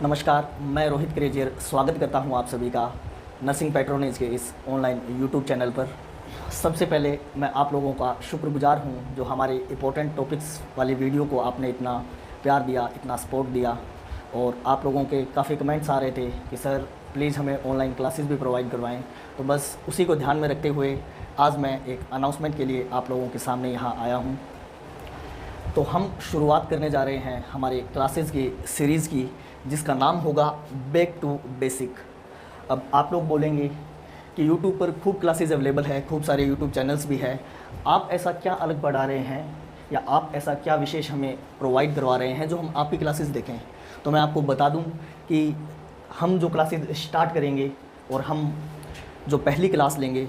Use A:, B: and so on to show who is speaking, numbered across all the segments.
A: नमस्कार, मैं रोहित क्रेजियर स्वागत करता हूं आप सभी का नर्सिंग पैट्रोनेज के इस ऑनलाइन यूट्यूब चैनल पर। सबसे पहले मैं आप लोगों का शुक्रगुजार हूं जो हमारे इम्पोर्टेंट टॉपिक्स वाली वीडियो को आपने इतना प्यार दिया, इतना सपोर्ट दिया। और आप लोगों के काफ़ी कमेंट्स आ रहे थे कि सर प्लीज़ हमें ऑनलाइन क्लासेस भी प्रोवाइड करवाएँ। तो बस उसी को ध्यान में रखते हुए आज मैं एक अनाउंसमेंट के लिए आप लोगों के सामने यहाँ आया हूँ। तो हम शुरुआत करने जा रहे हैं हमारे क्लासेस की सीरीज़ की, जिसका नाम होगा बैक टू बेसिक। अब आप लोग बोलेंगे कि यूट्यूब पर खूब क्लासेस अवेलेबल है, खूब सारे यूट्यूब चैनल्स भी है, आप ऐसा क्या अलग पढ़ा रहे हैं या आप ऐसा क्या विशेष हमें प्रोवाइड करवा रहे हैं जो हम आपकी क्लासेस देखें। तो मैं आपको बता दूं कि हम जो क्लासेस स्टार्ट करेंगे और हम जो पहली क्लास लेंगे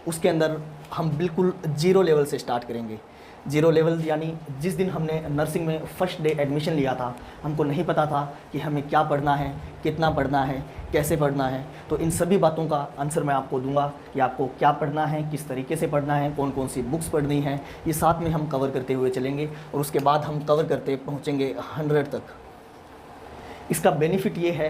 A: उसके अंदर हम बिल्कुल ज़ीरो लेवल से स्टार्ट करेंगे। ज़ीरो लेवल यानी जिस दिन हमने नर्सिंग में फ़र्स्ट डे एडमिशन लिया था, हमको नहीं पता था कि हमें क्या पढ़ना है, कितना पढ़ना है, कैसे पढ़ना है। तो इन सभी बातों का आंसर मैं आपको दूंगा कि आपको क्या पढ़ना है, किस तरीके से पढ़ना है, कौन कौन सी बुक्स पढ़नी है, ये साथ में हम कवर करते हुए चलेंगे और उसके बाद हम कवर करते पहुँचेंगे 100 तक। इसका बेनिफिट ये है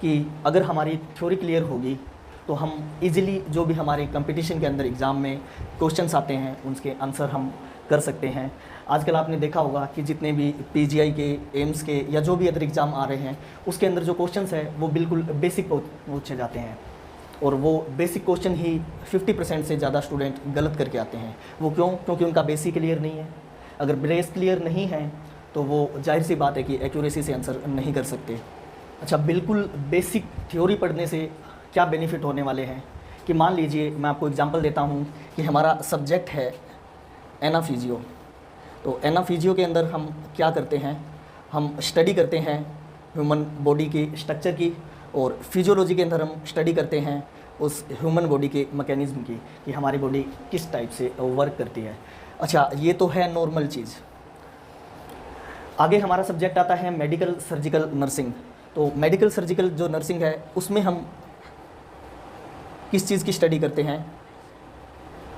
A: कि अगर हमारी थ्योरी क्लियर होगी तो हम इजीली जो भी हमारे कंपटीशन के अंदर एग्ज़ाम में क्वेश्चंस आते हैं उनके आंसर हम कर सकते हैं। आजकल आपने देखा होगा कि जितने भी पीजीआई के, एम्स के या जो भी अदर एग्ज़ाम आ रहे हैं उसके अंदर जो क्वेश्चंस है वो बिल्कुल बेसिक पूछे जाते हैं और वो बेसिक क्वेश्चन ही 50% से ज़्यादा स्टूडेंट गलत करके आते हैं। वो क्यों? क्योंकि उनका बेसिक क्लियर नहीं है। अगर बेस क्लियर नहीं है तो वो जाहिर सी बात है कि एक्यूरेसी से आंसर नहीं कर सकते। अच्छा, बिल्कुल बेसिक थ्योरी पढ़ने से क्या बेनिफिट होने वाले हैं कि मान लीजिए मैं आपको एग्जांपल देता हूं कि हमारा सब्जेक्ट है एनाफिजियो। तो एनाफिजियो के अंदर हम क्या करते हैं, हम स्टडी करते हैं ह्यूमन बॉडी की स्ट्रक्चर की, और फिजियोलॉजी के अंदर हम स्टडी करते हैं उस ह्यूमन बॉडी के मैकेनिज़्म की कि हमारी बॉडी किस टाइप से वर्क करती है। अच्छा, ये तो है नॉर्मल चीज़। आगे हमारा सब्जेक्ट आता है मेडिकल सर्जिकल नर्सिंग। तो मेडिकल सर्जिकल जो नर्सिंग है उसमें हम किस चीज़ की स्टडी करते हैं,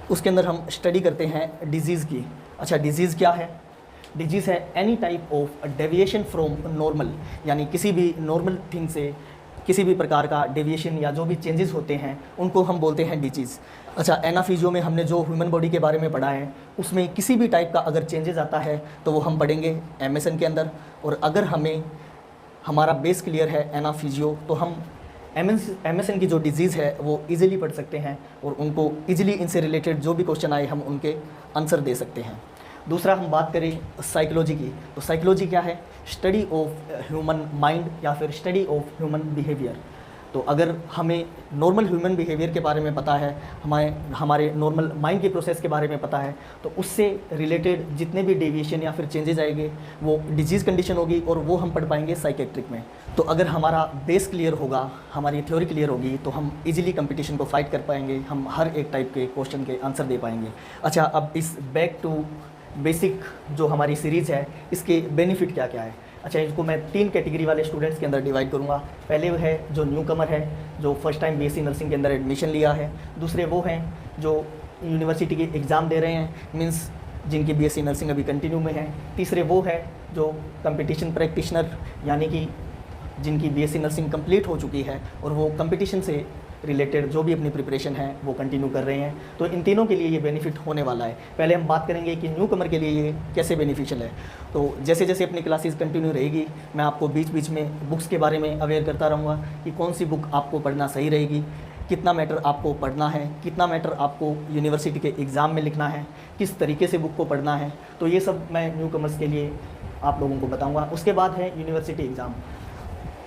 A: उसके अंदर हम स्टडी करते हैं डिजीज़ की। अच्छा, डिजीज़ क्या है? डिजीज़ है any type of deviation from normal, यानी किसी भी नॉर्मल थिंग से किसी भी प्रकार का डेविएशन या जो भी चेंजेस होते हैं उनको हम बोलते हैं डिजीज़। अच्छा, एनाफिजियो में हमने जो ह्यूमन बॉडी के बारे में पढ़ा है उसमें किसी भी टाइप का अगर चेंजेस आता है तो वो हम पढ़ेंगे एमएसएन के अंदर। और अगर हमें हमारा बेस क्लियर है एनाफिजियो तो हम एमएसएन की जो डिजीज़ है वो इजीली पढ़ सकते हैं और उनको इजीली इनसे रिलेटेड जो भी क्वेश्चन आए हम उनके आंसर दे सकते हैं। दूसरा हम बात करें साइकोलॉजी की, तो साइकोलॉजी क्या है? स्टडी ऑफ ह्यूमन माइंड या फिर स्टडी ऑफ ह्यूमन बिहेवियर। तो अगर हमें नॉर्मल ह्यूमन बिहेवियर के बारे में पता है, हमारे नॉर्मल माइंड के प्रोसेस के बारे में पता है, तो उससे रिलेटेड जितने भी डेविएशन या फिर चेंजेज आएंगे वो डिजीज़ कंडीशन होगी और वो हम पढ़ पाएंगे साइकेट्रिक में। तो अगर हमारा बेस क्लियर होगा, हमारी थ्योरी क्लियर होगी तो हम इजीली कंपटीशन को फाइट कर पाएंगे, हम हर एक टाइप के क्वेश्चन के आंसर दे पाएंगे। अच्छा, अब इस बैक टू बेसिक जो हमारी सीरीज़ है इसके बेनिफिट क्या क्या है? अच्छा, इसको मैं 3 कैटेगरी वाले स्टूडेंट्स के अंदर डिवाइड करूँगा। पहले वो है जो न्यू कमर है, जो फर्स्ट टाइम बीएससी नर्सिंग के अंदर एडमिशन लिया है। दूसरे वो हैं जो यूनिवर्सिटी के एग्ज़ाम दे रहे हैं, मींस जिनकी बीएससी नर्सिंग अभी कंटिन्यू में है। तीसरे वो है जो कंपटीशन प्रैक्टिशनर, यानी कि जिनकी बीएससी नर्सिंग कंप्लीट हो चुकी है और वो कंपटीशन से रिलेटेड जो भी अपनी प्रिपरेशन है वो कंटिन्यू कर रहे हैं। तो इन तीनों के लिए ये बेनिफिट होने वाला है। पहले हम बात करेंगे कि न्यू कमर के लिए ये कैसे बेनिफिशियल है। तो जैसे जैसे अपनी क्लासेस कंटिन्यू रहेगी मैं आपको बीच बीच में बुक्स के बारे में अवेयर करता रहूँगा कि कौन सी बुक आपको पढ़ना सही रहेगी, कितना मैटर आपको पढ़ना है, कितना मैटर आपको यूनिवर्सिटी के एग्ज़ाम में लिखना है, किस तरीके से बुक को पढ़ना है। तो ये सब मैं न्यू कमर्स के लिए आप लोगों को बताऊँगा। उसके बाद है यूनिवर्सिटी एग्ज़ाम।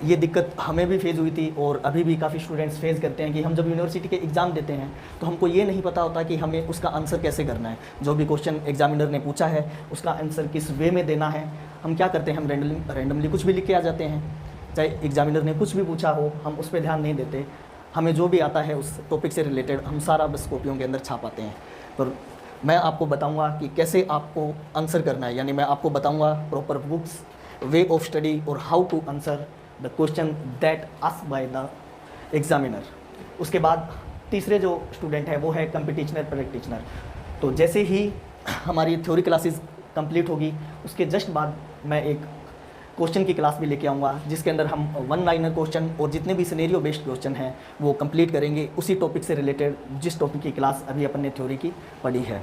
A: ये दिक्कत हमें भी फेस हुई थी और अभी भी काफ़ी स्टूडेंट्स फेस करते हैं कि हम जब यूनिवर्सिटी के एग्ज़ाम देते हैं तो हमको ये नहीं पता होता कि हमें उसका आंसर कैसे करना है। जो भी क्वेश्चन एग्जामिनर ने पूछा है उसका आंसर किस वे में देना है। हम क्या करते हैं, हम रैंडमली कुछ भी लिख के आ जाते हैं, चाहे एग्जामिनर ने कुछ भी पूछा हो हम उस पर ध्यान नहीं देते। हमें जो भी आता है उस टॉपिक से रिलेटेड हम सारा बस कॉपियों के अंदर छापाते हैं। तो मैं आपको बताऊँगा कि कैसे आपको आंसर करना है, यानी मैं आपको बताऊँगा proper books, way of study और how to answer the question that asked by the examiner. उसके बाद तीसरे जो स्टूडेंट है वो है कंपटीशनर प्रैक्टिशनर। तो जैसे ही हमारी थ्योरी क्लासेस कंप्लीट होगी उसके जस्ट बाद मैं एक क्वेश्चन की क्लास भी लेके आऊँगा, जिसके अंदर हम वन लाइनर क्वेश्चन और जितने भी सिनेरियो बेस्ड क्वेश्चन हैं वो कंप्लीट करेंगे, उसी टॉपिक से रिलेटेड जिस टॉपिक की क्लास अभी अपन ने थ्योरी की पढ़ी है।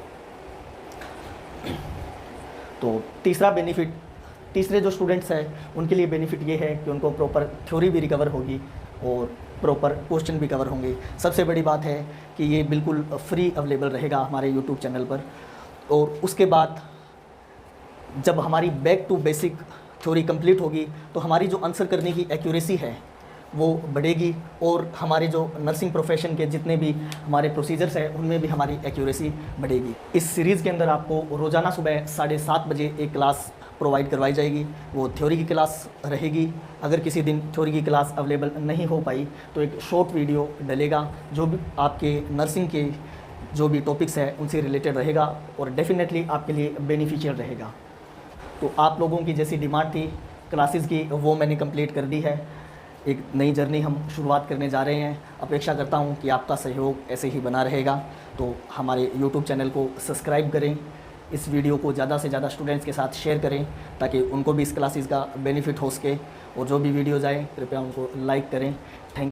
A: तो तीसरे जो स्टूडेंट्स हैं उनके लिए बेनिफिट ये है कि उनको प्रॉपर थ्योरी भी रिकवर होगी और प्रॉपर क्वेश्चन भी कवर होंगे। सबसे बड़ी बात है कि ये बिल्कुल फ्री अवेलेबल रहेगा हमारे यूट्यूब चैनल पर। और उसके बाद जब हमारी back to basic theory complete होगी तो हमारी जो आंसर करने की एक्यूरेसी है वो बढ़ेगी और हमारे जो नर्सिंग प्रोफेशन के जितने भी हमारे प्रोसीजर्स हैं उनमें भी हमारी एक्यूरेसी बढ़ेगी। इस सीरीज़ के अंदर आपको रोज़ाना सुबह 7:30 बजे एक क्लास प्रोवाइड करवाई जाएगी, वो थ्योरी की क्लास रहेगी। अगर किसी दिन थ्योरी की क्लास अवेलेबल नहीं हो पाई तो एक शॉर्ट वीडियो डलेगा जो भी आपके नर्सिंग के जो भी टॉपिक्स हैं उनसे रिलेटेड रहेगा और डेफिनेटली आपके लिए बेनिफिशियल रहेगा। तो आप लोगों की जैसी डिमांड थी क्लासेस की वो मैंने कंप्लीट कर दी है। एक नई जर्नी हम शुरुआत करने जा रहे हैं। अपेक्षा करता हूं कि आपका सहयोग ऐसे ही बना रहेगा। तो हमारे YouTube चैनल को सब्सक्राइब करें, इस वीडियो को ज़्यादा से ज़्यादा स्टूडेंट्स के साथ शेयर करें ताकि उनको भी इस क्लासेस का बेनिफिट हो सके और जो भी वीडियोज़ आए कृपया उनको लाइक करें। थैंक